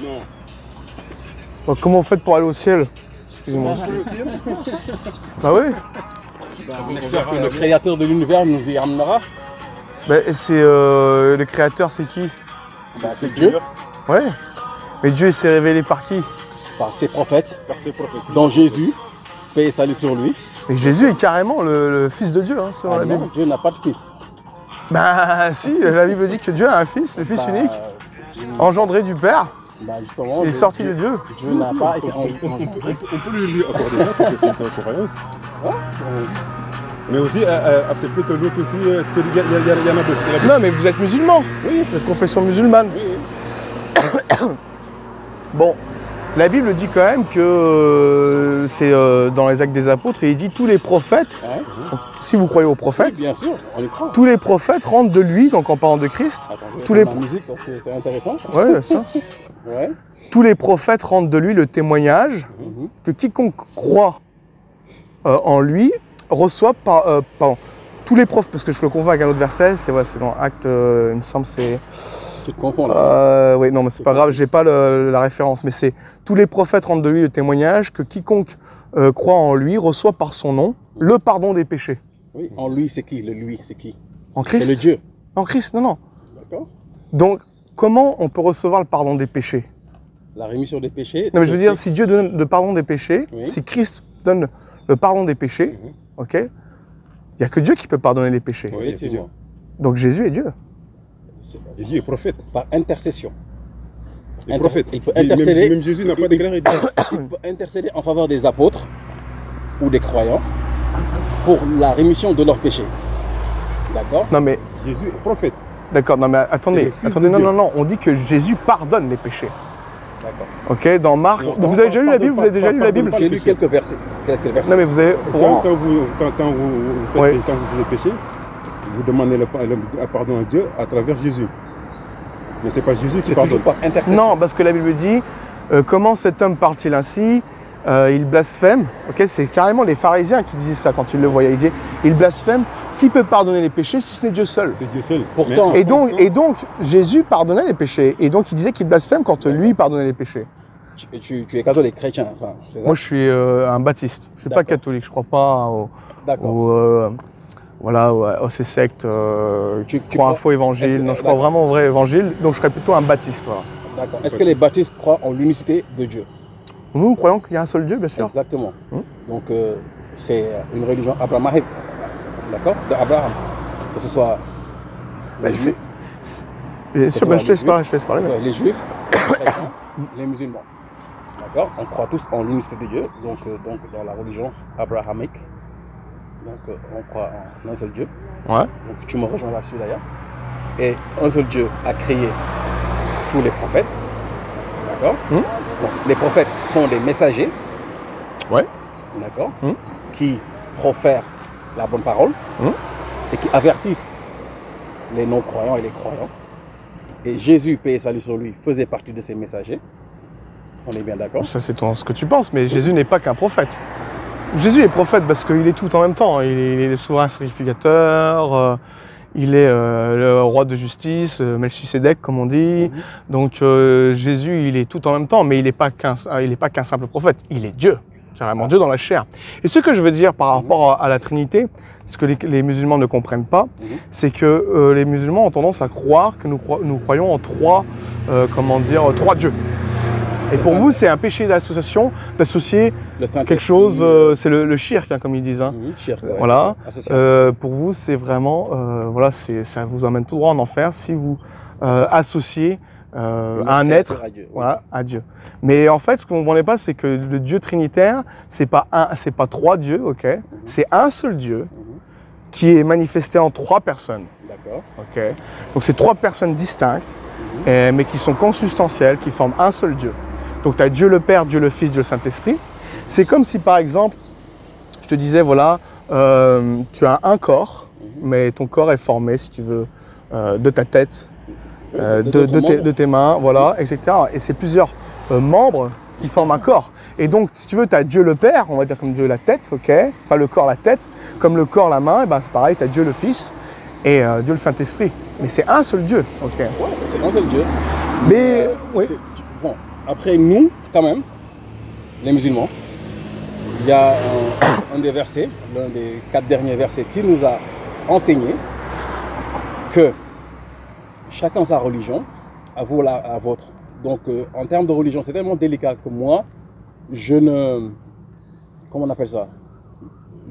Non. Bon, comment vous faites pour aller au ciel? Excusez-moi. Bah oui. On espère que le créateur de l'univers nous y amènera. Bah, c'est le créateur, c'est qui? Bah, c'est Dieu, Ouais. Mais Dieu il s'est révélé par qui? par ses prophètes, Par ses prophètes. dont Jésus, paix et salut sur lui. Mais Jésus est carrément le fils de Dieu, hein, selon Ah la non, Bible. Dieu n'a pas de fils. Bah si, la Bible dit que Dieu a un fils, le fils Bah, unique, engendré du Père, Bah justement, il est sorti de Dieu. Dieu n'a pas été On peut lui accorder ça parce que c'est sa croyance. Mais aussi accepter que l'autre aussi, il y en a d'autres. Non mais vous êtes musulman, Oui, vous êtes confession musulmane. oui. Bon, la Bible dit quand même que c'est dans les Actes des Apôtres, et il dit tous les prophètes, Hein? donc, si vous croyez aux Oui, prophètes, bien sûr, on y croit. tous les prophètes rentrent de lui, donc en parlant de Christ, Attends, tous les la musique parce que c'est intéressant. ouais, bien sûr. Ouais. Tous les prophètes rendent de lui le témoignage Mhm. que quiconque croit en lui reçoit pardon, tous les prophètes, parce que je le confonds avec un autre verset, c'est dans Actes, il me semble, c'est... Tu te confonds là. oui, non, mais c'est pas grave, j'ai pas la référence, mais c'est tous les prophètes rendent de lui le témoignage que quiconque croit en lui reçoit par son nom le pardon des péchés. Oui, en lui, c'est qui? Le lui, c'est qui? En C'est le Christ? Dieu. En Christ, non, non. D'accord. Donc, comment on peut recevoir le pardon des péchés? La rémission des péchés. Non, mais je veux dire, si Dieu donne le pardon des péchés, Oui. si Christ donne le pardon des péchés, Mhm. ok, il n'y a que Dieu qui peut pardonner les péchés. Oui, c'est Dieu. Effectivement. Donc Jésus est Dieu. Jésus est prophète. Par intercession. Il est prophète. Il peut intercéder. Même Jésus n'a pas déclaré. Il peut intercéder en faveur des apôtres ou des croyants pour la rémission de leurs péchés. D'accord? Non, mais Jésus est prophète. d'accord, non, mais Et attendez, le Fils attendez, de non, Dieu. non, non, on dit que Jésus pardonne les péchés. D'accord. Ok, dans Marc, Non, vous avez déjà lu la Bible? Vous avez déjà lu la Bible? J'ai lu quelques versets. Non, mais vous avez. Quand vous faites, Oui. quand vous faites péché, vous demandez le pardon à Dieu à travers Jésus. Mais ce n'est pas Jésus qui C'est pardonne. toujours par intercession. Non, parce que la Bible dit comment cet homme parle-t-il ainsi? Il blasphème. Ok, c'est carrément les pharisiens qui disaient ça quand ils le voyaient. Ils disaient il blasphème. Qui peut pardonner les péchés si ce n'est Dieu seul? C'est Dieu seul. Pourtant- Mais- Et donc, Jésus pardonnait les péchés. Et donc, il disait qu'il blasphème quand lui pardonnait les péchés. Tu es catholique chrétien, enfin, c'est ça? Moi, je suis un baptiste. Je ne suis pas D'accord. catholique. Je ne crois pas D'accord. aux ces sectes qui Tu croient un crois- faux évangile. est-ce que- Non, je crois d'accord. vraiment au vrai évangile. Donc, je serais plutôt un baptiste. Voilà. D'accord. Est-ce que les baptistes croient en l'unicité de Dieu? Nous croyons qu'il y a un seul Dieu, bien sûr. Exactement. Hum. Donc, c'est une religion abrahamique. D'accord? D'Abraham. Que ce soit Ben, les c'est- Juifs, Bien sûr, ben, je te laisse parler, que ce soit les Juifs, les chrétiens, les musulmans. D'accord? On croit tous en l'unicité de Dieu, donc dans la religion abrahamique. Donc on croit en un seul Dieu. Ouais. Donc tu me rejoins là-dessus d'ailleurs. Et un seul Dieu a créé tous les prophètes. D'accord? Hum. Donc, les prophètes sont des messagers. Ouais. D'accord? Hum. Qui profèrent la bonne parole Hum. et qui avertissent les non-croyants et les croyants. Et Jésus, paix et salut sur lui, faisait partie de ces messagers. On est bien d'accord? Ça, c'est ce que tu penses, mais Jésus n'est pas qu'un prophète. Jésus est prophète parce qu'il est tout en même temps. Il est le souverain sacrificateur, il est le roi de justice, Melchisédek, comme on dit. Donc Jésus, il est tout en même temps, mais il n'est pas qu'un simple prophète. Il est Dieu, carrément Dieu dans la chair. Et ce que je veux dire par rapport à la Trinité, ce que les musulmans ne comprennent pas, c'est que les musulmans ont tendance à croire que nous croyons en trois dieux. Et pour vous, c'est un péché d'association, d'associer Le Saint-Esprit, quelque chose, c'est le shirk, hein, comme ils disent. Hein. shirk, ouais, Voilà. association. Pour vous, c'est vraiment, ça vous emmène tout droit en enfer si vous associez un être à Dieu, oui. voilà, à Dieu. Mais en fait, ce que vous ne comprenez pas, c'est que le Dieu trinitaire, c'est pas trois dieux, ok? C'est un seul Dieu qui est manifesté en trois personnes. D'accord. Ok. Donc c'est trois personnes distinctes, mais qui sont consubstantielles, qui forment un seul Dieu. Donc tu as Dieu le Père, Dieu le Fils, Dieu le Saint-Esprit. C'est comme si par exemple, je te disais, voilà, tu as un corps, mais ton corps est formé, si tu veux, de ta tête, de tes mains, voilà, etc. Et c'est plusieurs membres qui forment un corps. Et donc, si tu veux, tu as Dieu le Père, on va dire comme Dieu la tête, ok? Enfin, le corps la tête, comme le corps la main, et ben, c'est pareil, tu as Dieu le Fils et Dieu le Saint-Esprit. Mais c'est un seul Dieu, ok? Ouais, c'est un seul Dieu. Mais, oui. bon, après nous, quand même, les musulmans, il y a un des versets, l'un des 4 derniers versets qui nous a enseigné que chacun sa religion, à vous la vôtre. Donc en termes de religion, c'est tellement délicat que moi, je ne... Comment on appelle ça?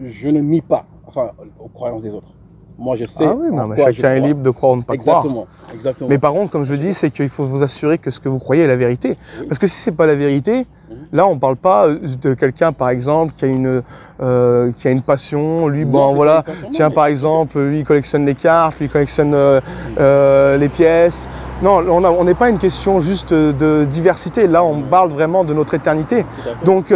Je ne nie pas, enfin, aux croyances des autres. Moi, je sais. Ah oui, non, mais chacun est libre de croire ou ne pas croire. Exactement. Mais par contre, comme je dis, c'est qu'il faut vous assurer que ce que vous croyez est la vérité. Oui. Parce que si ce n'est pas la vérité, là, on ne parle pas de quelqu'un, par exemple, qui a une passion. Lui, bon, voilà, tiens, par exemple, lui, il collectionne les cartes, lui, il collectionne les pièces. Non, on n'est pas une question juste de diversité. Là, on parle vraiment de notre éternité. Donc,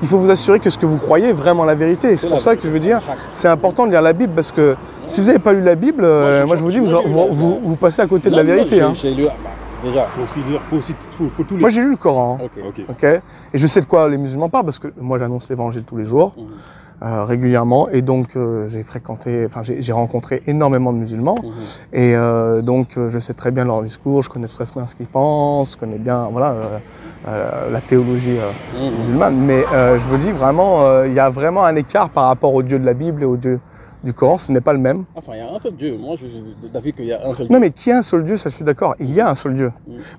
il faut vous assurer que ce que vous croyez est vraiment la vérité. C'est pour ça que je veux dire, c'est important de lire la Bible, parce que si vous n'avez pas lu la Bible, moi je vous dis, vous passez à côté de la vérité. J'ai lu, déjà, faut aussi lire, faut tout lire. Moi j'ai lu le Coran, Ok. et je sais de quoi les musulmans parlent, parce que moi j'annonce l'évangile tous les jours, régulièrement, et donc j'ai rencontré énormément de musulmans, et donc je sais très bien leur discours, je connais très bien ce qu'ils pensent, je connais bien, voilà, la théologie musulmane, mais je vous dis vraiment, il y a vraiment un écart par rapport au Dieu de la Bible et au Dieu du Coran, ce n'est pas le même. Enfin, il y a un seul Dieu. Moi, je suis d'avis qu'il y a un seul Dieu. Non, mais qu'il y a un seul Dieu, ça je suis d'accord. Il y a un seul Dieu.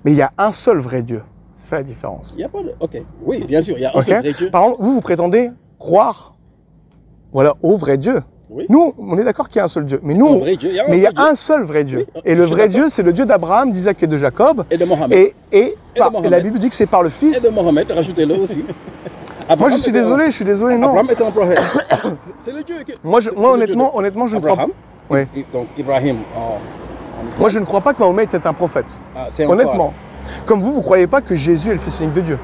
Mais il y a un seul vrai Dieu. C'est ça la différence. Il n'y a pas de... Ok. Oui, bien sûr, il y a un seul vrai Dieu. Par exemple, vous prétendez croire, voilà, au vrai Dieu. Oui. Nous, on est d'accord qu'il y a un seul Dieu. Mais nous, il y a un seul vrai Dieu. Oui, et le vrai Dieu, c'est le Dieu d'Abraham, d'Isaac et de Jacob. Et de Mohammed. Et la Bible dit que c'est par le Fils. Et de Mohammed, rajoutez-le aussi. Moi, je suis désolé, non. Abraham était un prophète. C'est le Dieu qui... Moi, honnêtement, je ne crois pas. Oui. Donc, Ibrahim. Moi, je ne crois pas que Mahomet était un prophète. Ah, honnêtement. Comme vous ne croyez pas que Jésus est le Fils unique de Dieu.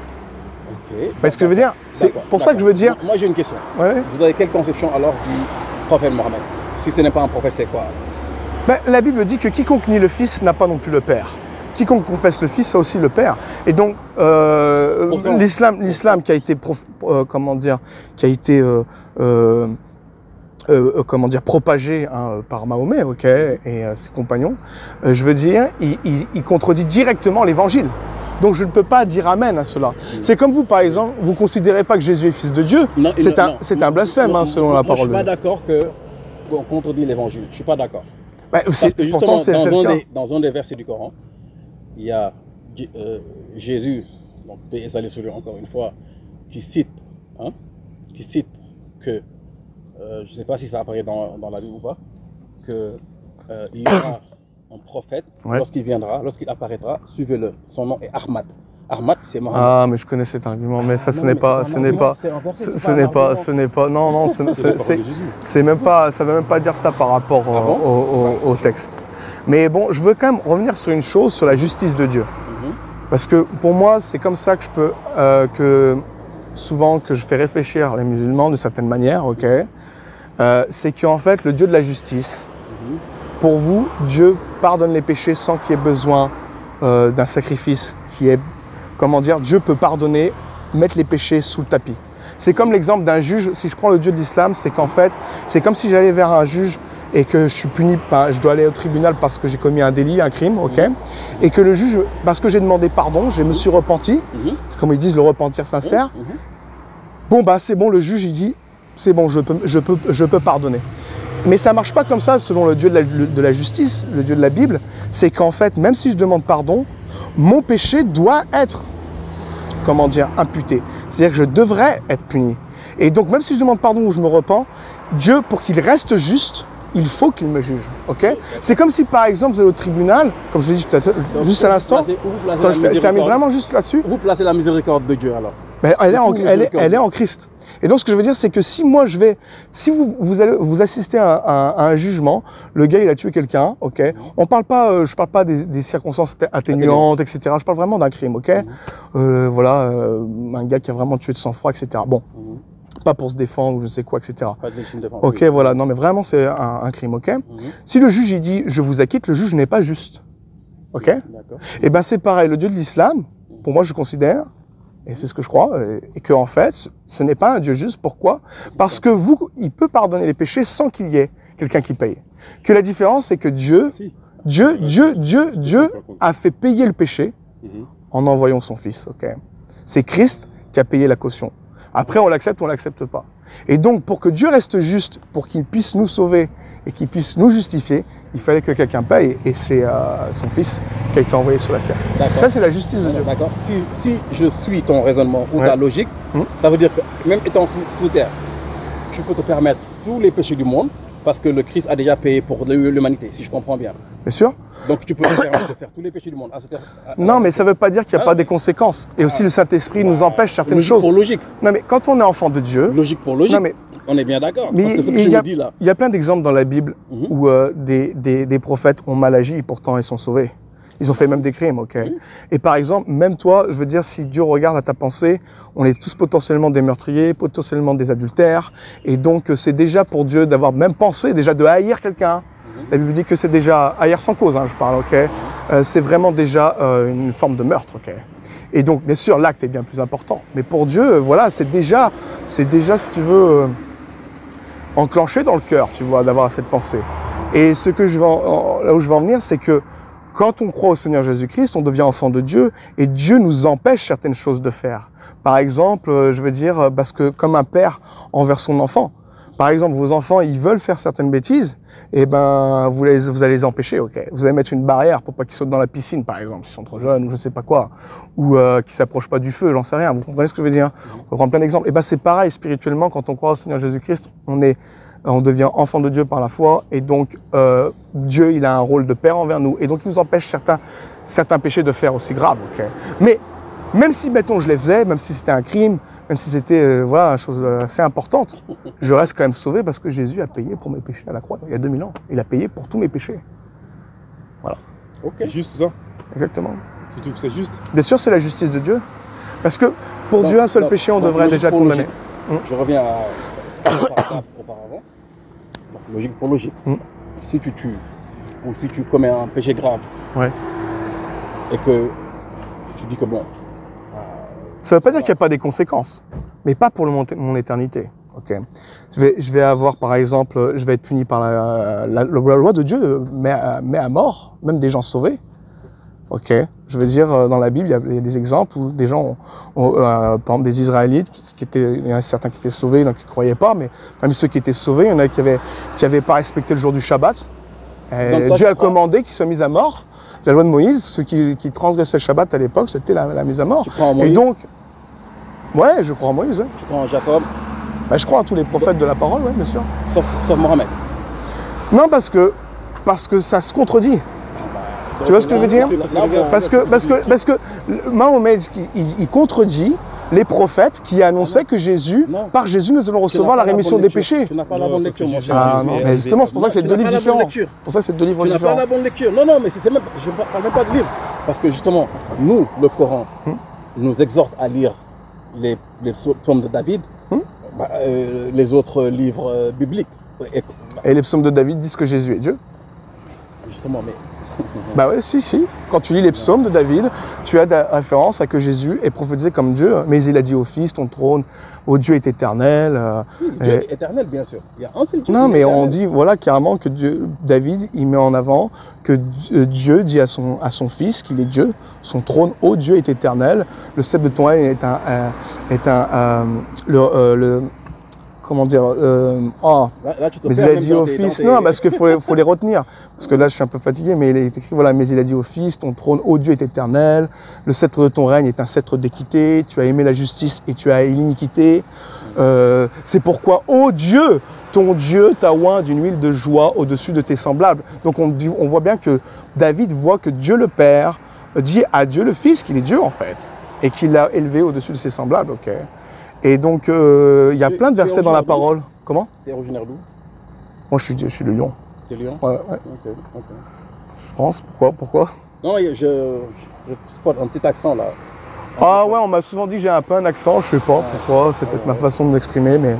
Ok. Mais ce que je veux dire, c'est pour ça que je veux dire... Moi, j'ai une question. Ouais. Vous avez quelle conception alors du prophète Mohammed? Si ce n'est pas un prophète, c'est quoi? La Bible dit que quiconque nie le Fils n'a pas non plus le Père. Quiconque confesse le Fils a aussi le Père. Et donc, l'islam qui a été, propagé par Mahomet, et ses compagnons, je veux dire, il contredit directement l'Évangile. Donc je ne peux pas dire amen à cela. C'est comme vous, par exemple, vous ne considérez pas que Jésus est fils de Dieu. C'est un blasphème, selon la parole. Je ne suis pas d'accord qu'on contredit l'Évangile. Je ne suis pas d'accord. Pourtant, c'est le cas. Dans un des versets du Coran, il y a Jésus, donc paix et salut sur lui encore une fois, qui cite que, je ne sais pas si ça apparaît dans la Bible ou pas, qu'il y aura un prophète, lorsqu'il viendra, lorsqu'il apparaîtra, suivez-le. Son nom est Ahmad. Ahmad, c'est Mohammed. Ah, mais je connais cet argument, mais ça, ce n'est pas, non, c'est même pas, ça ne veut même pas dire ça par rapport au texte. Mais bon, je veux quand même revenir sur une chose, sur la justice de Dieu. Parce que pour moi, c'est comme ça que je peux, que je fais réfléchir les musulmans d'une certaine manière, c'est qu'en fait, le Dieu de la justice, pour vous, Dieu pardonne les péchés sans qu'il y ait besoin d'un sacrifice qui est, Dieu peut pardonner, mettre les péchés sous le tapis. C'est comme l'exemple d'un juge, si je prends le Dieu de l'islam, c'est qu'en fait, c'est comme si j'allais vers un juge et que je suis puni, je dois aller au tribunal parce que j'ai commis un délit, un crime, et que le juge, parce que j'ai demandé pardon, je me suis repenti, c'est comme ils disent le repentir sincère, c'est bon, le juge il dit, c'est bon, je peux pardonner. Mais ça ne marche pas comme ça selon le Dieu de la justice, le Dieu de la Bible, c'est qu'en fait, même si je demande pardon, mon péché doit être, imputé. C'est-à-dire que je devrais être puni. Et donc, même si je demande pardon ou je me repens, Dieu, pour qu'il reste juste, il faut qu'il me juge. C'est comme si, par exemple, vous allez au tribunal, comme je l'ai dit juste à l'instant, je termine vraiment juste là-dessus. Vous placez la miséricorde de Dieu alors? Elle est en Christ. Et donc ce que je veux dire, c'est que si moi si vous assistez à un jugement, le gars il a tué quelqu'un, on parle pas, je parle pas des circonstances atténuantes, etc. Je parle vraiment d'un crime, un gars qui a vraiment tué de sang-froid, etc. Bon, pas pour se défendre ou je sais quoi, etc. Pas de légitime défense. Voilà, non mais vraiment c'est un crime, Si le juge il dit je vous acquitte, le juge n'est pas juste, Et ben c'est pareil, le Dieu de l'islam, pour moi je considère, et c'est ce que je crois, et que en fait, ce n'est pas un Dieu juste. Pourquoi? Parce que il peut pardonner les péchés sans qu'il y ait quelqu'un qui paye. Que la différence, c'est que Dieu a fait payer le péché en envoyant son Fils. Okay, c'est Christ qui a payé la caution. Après, on l'accepte ou on ne l'accepte pas. Et donc, pour que Dieu reste juste, pour qu'il puisse nous sauver et qu'il puisse nous justifier, il fallait que quelqu'un paye, et c'est son Fils qui a été envoyé sur la terre. Ça, c'est la justice de Dieu. D'accord. Si je suis ton raisonnement ou ta logique, ça veut dire que même étant sous terre, tu peux te permettre tous les péchés du monde, parce que le Christ a déjà payé pour l'humanité, si je comprends bien. Bien sûr. Donc tu peux te permettre de faire tous les péchés du monde. Non, mais ça ne veut pas dire qu'il n'y a pas des conséquences. Et aussi le Saint-Esprit nous empêche certaines choses. Pour logique. Non, mais quand on est enfant de Dieu... Logique pour logique, non, mais, on est bien d'accord. Mais parce que ce que je me dis là. Il y a plein d'exemples dans la Bible où des prophètes ont mal agi et pourtant ils sont sauvés. Ils ont fait même des crimes, ok. Et par exemple, même toi, je veux dire, si Dieu regarde à ta pensée, on est tous potentiellement des meurtriers, potentiellement des adultères. Et donc, c'est déjà pour Dieu d'avoir même pensé, déjà de haïr quelqu'un. La Bible dit que c'est déjà, haïr sans cause, hein, je parle, ok. C'est vraiment déjà une forme de meurtre, ok. Et donc, bien sûr, l'acte est bien plus important. Mais pour Dieu, voilà, c'est déjà, si tu veux, enclenché dans le cœur, tu vois, d'avoir cette pensée. Et ce que là où je veux en venir, c'est que quand on croit au Seigneur Jésus-Christ, on devient enfant de Dieu et Dieu nous empêche certaines choses de faire. Par exemple, je veux dire, parce que comme un père envers son enfant, par exemple, vos enfants, ils veulent faire certaines bêtises, et ben, vous allez les empêcher, ok. Vous allez mettre une barrière pour pas qu'ils sautent dans la piscine, par exemple, s'ils sont trop jeunes ou je sais pas quoi, ou qu'ils s'approchent pas du feu, j'en sais rien. Vous comprenez ce que je veux dire? On peut prendre plein d'exemples. Et ben, c'est pareil spirituellement quand on croit au Seigneur Jésus-Christ, on devient enfant de Dieu par la foi, et donc Dieu, il a un rôle de père envers nous, et donc il nous empêche certains péchés de faire aussi graves. Okay. Mais même si, mettons, je les faisais, même si c'était un crime, même si c'était voilà, une chose assez importante, je reste quand même sauvé parce que Jésus a payé pour mes péchés à la croix, il y a 2000 ans. Il a payé pour tous mes péchés. Voilà. Ok. C'est juste ça. Exactement. Tu trouves que c'est juste? Bien sûr, c'est la justice de Dieu. Parce que pour Dieu, un seul péché, on devrait déjà être condamné. Je reviens auparavant. Donc, logique pour logique. Si tu tues ou si tu commets un péché grave, et que tu dis que bon... ça ne veut pas dire qu'il n'y a pas des conséquences, mais pas pour mon éternité. Okay. Je vais avoir, par exemple, je vais être puni par la loi de Dieu, mais à mort, même des gens sauvés. Ok, je veux dire, dans la Bible, il y a des exemples où des gens, par exemple des Israélites, il y en a certains qui étaient sauvés, donc qui ne croyaient pas, mais même ceux qui étaient sauvés, il y en a qui n'avaient pas respecté le jour du Shabbat. Dieu a commandé qu'ils soient mis à mort. La loi de Moïse, ceux qui transgressaient le Shabbat à l'époque, c'était la mise à mort. Tu crois en Moïse? Et donc, ouais, je crois en Moïse. Ouais. Tu crois en Jacob? Bah, je crois en tous les prophètes de la parole, oui, bien sûr. Sauf Mohamed? Non, parce que ça se contredit. Tu vois ce que je veux dire? Parce que Mahomet, il contredit les prophètes qui annonçaient que par Jésus, nous allons recevoir la rémission des péchés. Tu n'as pas la bonne lecture, mon cher. Ah non, mais justement, c'est pour ça que c'est deux livres différents. Pour ça que c'est deux livres différents. Tu n'as pas la bonne lecture. Non, mais je ne parle même pas de livre. Parce que justement, nous, le Coran, nous exhorte à lire les psaumes de David, les autres livres bibliques. Et les psaumes de David disent que Jésus est Dieu. Justement, mais... Bah oui, si. Quand tu lis les psaumes de David, tu as des références à que Jésus est prophétisé comme Dieu, mais il a dit au Fils, ton trône, ô Dieu est éternel. Dieu est éternel, bien sûr. Il y a un seul Dieu. Non, mais on dit, voilà, carrément que David, il met en avant que Dieu dit à son Fils qu'il est Dieu, son trône, ô Dieu est éternel, le sceptre de ton règne comment dire, mais il a dit au Fils, non, parce qu'il faut les retenir, parce que là je suis un peu fatigué, mais il est écrit, voilà, mais il a dit au Fils, ton trône, ô Dieu, est éternel, le sceptre de ton règne est un sceptre d'équité, tu as aimé la justice et tu as l'iniquité, c'est pourquoi, ô Dieu, ton Dieu t'a oint d'une huile de joie au-dessus de tes semblables. Donc on voit bien que David voit que Dieu le Père dit à Dieu le Fils qu'il est Dieu en fait, et qu'il l'a élevé au-dessus de ses semblables, ok. Et donc, il y a plein de versets dans la parole. Comment? T'es originaire d'où? Moi, je suis de Lyon. T'es Lyon? Ouais. Ok. France, pourquoi? Non, je spot un petit accent là. Ah ouais, on m'a souvent dit que j'ai un peu un accent, je sais pas pourquoi, c'est peut-être ma façon de m'exprimer, mais...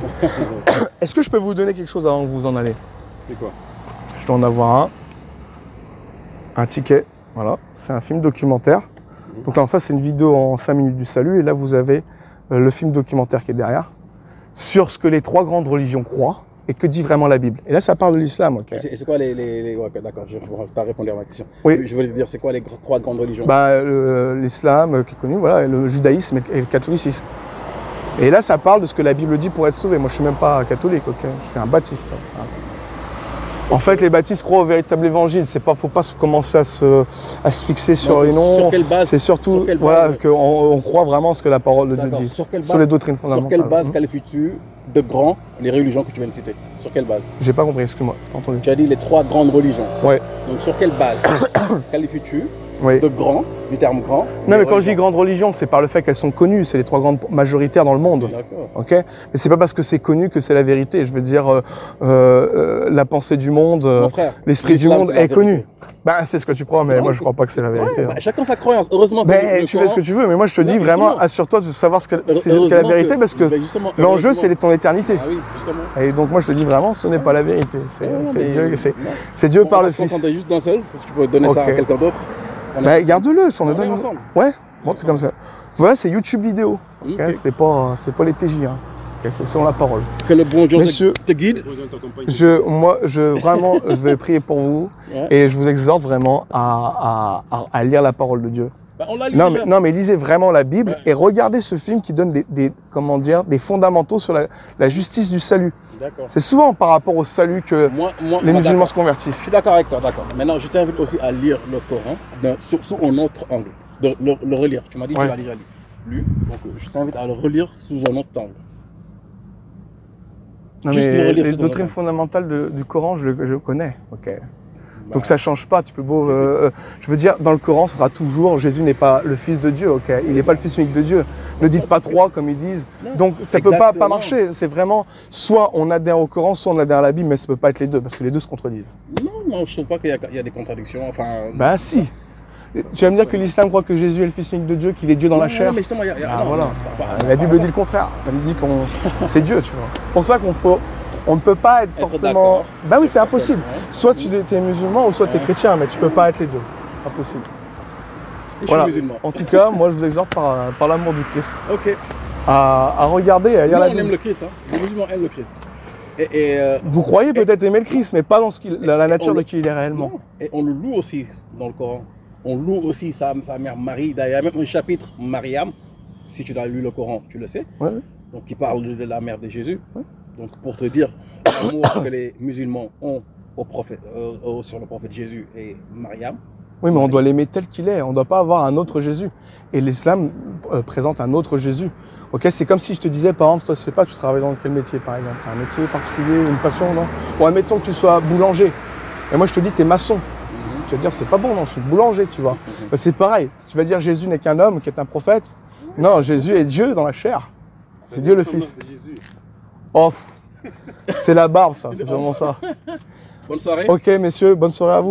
Est-ce que je peux vous donner quelque chose avant que vous en allez? C'est quoi? Je dois en avoir un ticket, voilà, c'est un film documentaire. Donc là, ça c'est une vidéo en 5 minutes du salut, et là vous avez... le film documentaire qui est derrière, sur ce que les 3 grandes religions croient, et que dit vraiment la Bible. Et là, ça parle de l'islam. Ok. Et c'est quoi les... Ouais, d'accord, tu as répondu à ma question. Oui. Je voulais te dire, c'est quoi les trois grandes religions? Bah, l'islam qui est connu, voilà, le judaïsme et le catholicisme. Et là, ça parle de ce que la Bible dit pour être sauvé. Moi, je ne suis même pas catholique, ok. Je suis un baptiste. En fait, les baptistes croient au véritable évangile. C'est pas, faut pas commencer à se fixer sur les noms. Sur quelle base? C'est surtout voilà, qu'on croit vraiment ce que la parole de Dieu dit. Sur les doctrines fondamentales. Sur quelle base qualifies-tu de grands les religions que tu viens de citer? Sur quelle base? J'ai pas compris, excuse-moi. Pas entendu. Tu as dit les trois grandes religions. Ouais. Donc sur quelle base qualifies-tu oui. de grands, du terme grand? Non, mais quand je dis grandes religions, c'est par le fait qu'elles sont connues. C'est les trois grandes majoritaires dans le monde. D'accord. Ok. Mais c'est pas parce que c'est connu que c'est la vérité. Je veux dire, la pensée du monde, l'esprit du monde est connu. Ben, c'est ce que tu crois, mais non, moi je crois pas que c'est la vérité. Bah, chacun sa croyance. Heureusement que tu fais ce que tu veux, mais moi je te dis vraiment, assure-toi de savoir ce qu'est la vérité, parce que l'enjeu c'est ton éternité. Ah oui, justement. Et donc moi je te dis vraiment, ce n'est pas la vérité. C'est Dieu par le Fils. On est juste d'un seul, parce que tu peux donner ça à quelqu'un d'autre. Ben garde-le, on le donne ensemble. Ouais, bon c'est comme ça. Voilà, c'est YouTube vidéo. C'est pas les TJ. C'est selon la parole. Que le bon Dieu te guide. Je vais prier pour vous et je vous exhorte vraiment à lire la parole de Dieu. Bah, on l'a lu non, mais lisez vraiment la Bible et regardez ce film qui donne des fondamentaux sur la justice du salut. C'est souvent par rapport au salut que les musulmans se convertissent. Je suis d'accord avec toi, d'accord. Maintenant, je t'invite aussi à lire le Coran sous un autre angle, de le relire. Tu m'as dit que tu l'as déjà lu, donc je t'invite à le relire sous un autre angle. Non, mais les doctrines fondamentales du Coran, je le connais. Okay. Donc ça ne change pas. Tu peux je veux dire, dans le Coran, ça sera toujours Jésus n'est pas le Fils de Dieu. Okay. Il n'est pas le Fils unique de Dieu. Ne dites pas trois comme ils disent. Non, donc ça ne peut pas marcher. C'est vraiment soit on adhère au Coran, soit on adhère à la Bible, mais ça ne peut pas être les deux parce que les deux se contredisent. Non, je ne trouve pas qu'il y a des contradictions. Enfin. Bah si. Tu vas me dire que l'islam croit que Jésus est le Fils unique de Dieu, qu'il est Dieu dans la chair. Non, mais justement, voilà. La Bible dit le contraire. Elle dit que c'est Dieu, tu vois. C'est pour ça qu'on ne peut pas être forcément. Bah oui, c'est impossible. Soit tu es musulman ou soit tu es chrétien, mais tu ne peux pas être les deux. Impossible. Et voilà. Je suis musulman. En tout cas, moi je vous exhorte par l'amour du Christ ok. à regarder et à lire la Bible. On aime le Christ, hein. Les musulmans aiment le Christ. Vous croyez peut-être aimer le Christ, mais pas dans la nature de qui il est réellement. Non. Et on le loue aussi dans le Coran. On loue aussi sa mère Marie. D'ailleurs, il y a même un chapitre Mariam, si tu as lu le Coran, tu le sais. Ouais. Donc, qui parle de la mère de Jésus. Ouais. Donc, pour te dire l'amour que les musulmans ont sur le prophète Jésus et Mariam. Oui, mais on doit l'aimer tel qu'il est. On ne doit pas avoir un autre Jésus. Et l'islam présente un autre Jésus. Ok, c'est comme si je te disais, par exemple, toi, je sais pas, tu travailles dans quel métier, par exemple? Tu as un métier particulier, une passion, non? Bon, admettons que tu sois boulanger. Et moi, je te dis, tu es maçon. Tu vas dire, c'est pas bon, non, je suis boulanger, tu vois. C'est pareil. Tu vas dire, Jésus n'est qu'un homme qui est un prophète. Non, Jésus est Dieu dans la chair. C'est Dieu le Fils. Oh, c'est la barbe, ça, c'est vraiment ça. Bonne soirée. Ok, messieurs, bonne soirée à vous.